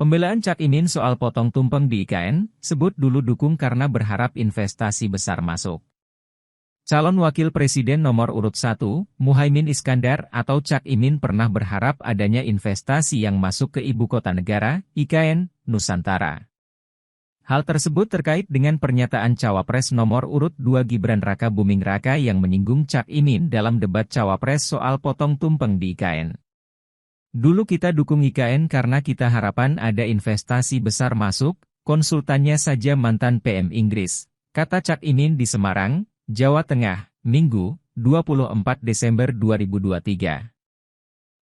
Pembelaan Cak Imin soal potong tumpeng di IKN, sebut dulu dukung karena berharap investasi besar masuk. Calon Wakil Presiden nomor urut 1, Muhaimin Iskandar atau Cak Imin pernah berharap adanya investasi yang masuk ke ibu kota negara, IKN, Nusantara. Hal tersebut terkait dengan pernyataan Cawapres nomor urut 2 Gibran Raka Buming Raka yang menyinggung Cak Imin dalam debat Cawapres soal potong tumpeng di IKN. Dulu kita dukung IKN karena kita harapan ada investasi besar masuk, konsultannya saja mantan PM Inggris, kata Cak Imin di Semarang, Jawa Tengah, Minggu, 24 Desember 2023.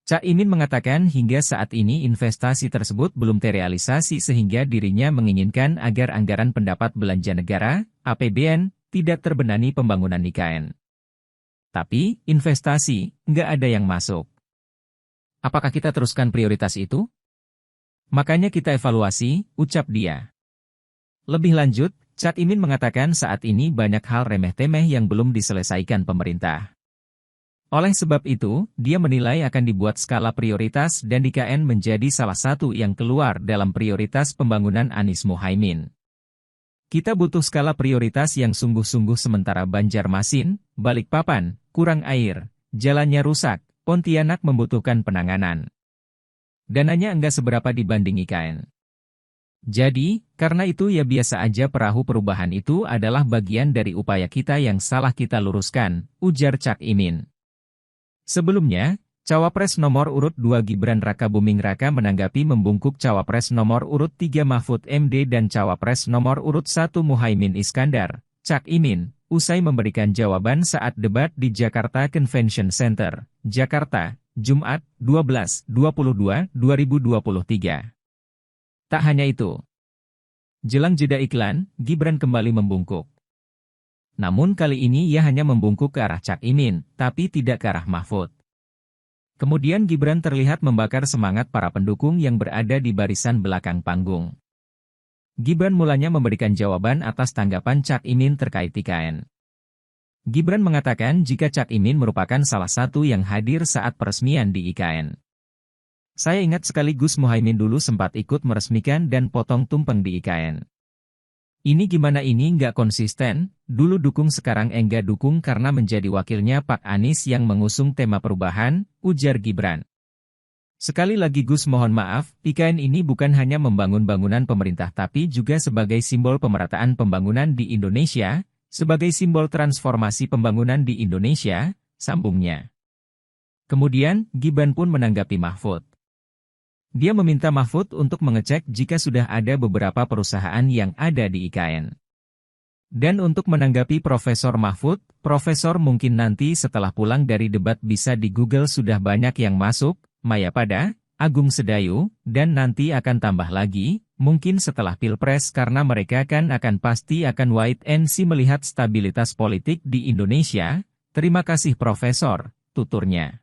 Cak Imin mengatakan hingga saat ini investasi tersebut belum terrealisasi sehingga dirinya menginginkan agar anggaran pendapat belanja negara, APBN, tidak terbenani pembangunan IKN. Tapi, investasi, nggak ada yang masuk. Apakah kita teruskan prioritas itu? Makanya kita evaluasi, ucap dia. Lebih lanjut, Cak Imin mengatakan saat ini banyak hal remeh-temeh yang belum diselesaikan pemerintah. Oleh sebab itu, dia menilai akan dibuat skala prioritas dan IKN menjadi salah satu yang keluar dalam prioritas pembangunan Anies Muhaimin. Kita butuh skala prioritas yang sungguh-sungguh sementara Banjarmasin, Balikpapan, kurang air, jalannya rusak, Pontianak membutuhkan penanganan. Dananya enggak seberapa dibanding IKN. Jadi, karena itu ya biasa aja perahu perubahan itu adalah bagian dari upaya kita yang salah kita luruskan, ujar Cak Imin. Sebelumnya, Cawapres nomor urut 2 Gibran Raka Buming Raka menanggapi membungkuk Cawapres nomor urut 3 Mahfud MD dan Cawapres nomor urut 1 Muhaimin Iskandar, Cak Imin, usai memberikan jawaban saat debat di Jakarta Convention Center, Jakarta, Jumat, 12/22/2023. Tak hanya itu. Jelang jeda iklan, Gibran kembali membungkuk. Namun kali ini ia hanya membungkuk ke arah Cak Imin, tapi tidak ke arah Mahfud. Kemudian Gibran terlihat membakar semangat para pendukung yang berada di barisan belakang panggung. Gibran mulanya memberikan jawaban atas tanggapan Cak Imin terkait IKN. Gibran mengatakan jika Cak Imin merupakan salah satu yang hadir saat peresmian di IKN. Saya ingat sekali Gus Muhaimin dulu sempat ikut meresmikan dan potong tumpeng di IKN. Ini gimana ini nggak konsisten, dulu dukung sekarang enggak dukung karena menjadi wakilnya Pak Anies yang mengusung tema perubahan, ujar Gibran. Sekali lagi Gus mohon maaf, IKN ini bukan hanya membangun bangunan pemerintah tapi juga sebagai simbol pemerataan pembangunan di Indonesia, sebagai simbol transformasi pembangunan di Indonesia, sambungnya. Kemudian, Gibran pun menanggapi Mahfud. Dia meminta Mahfud untuk mengecek jika sudah ada beberapa perusahaan yang ada di IKN. Dan untuk menanggapi Profesor Mahfud, Profesor mungkin nanti setelah pulang dari debat bisa di Google sudah banyak yang masuk, Mayapada, Agung Sedayu, dan nanti akan tambah lagi, mungkin setelah Pilpres karena mereka akan pasti akan wait and see melihat stabilitas politik di Indonesia. Terima kasih Profesor, tuturnya.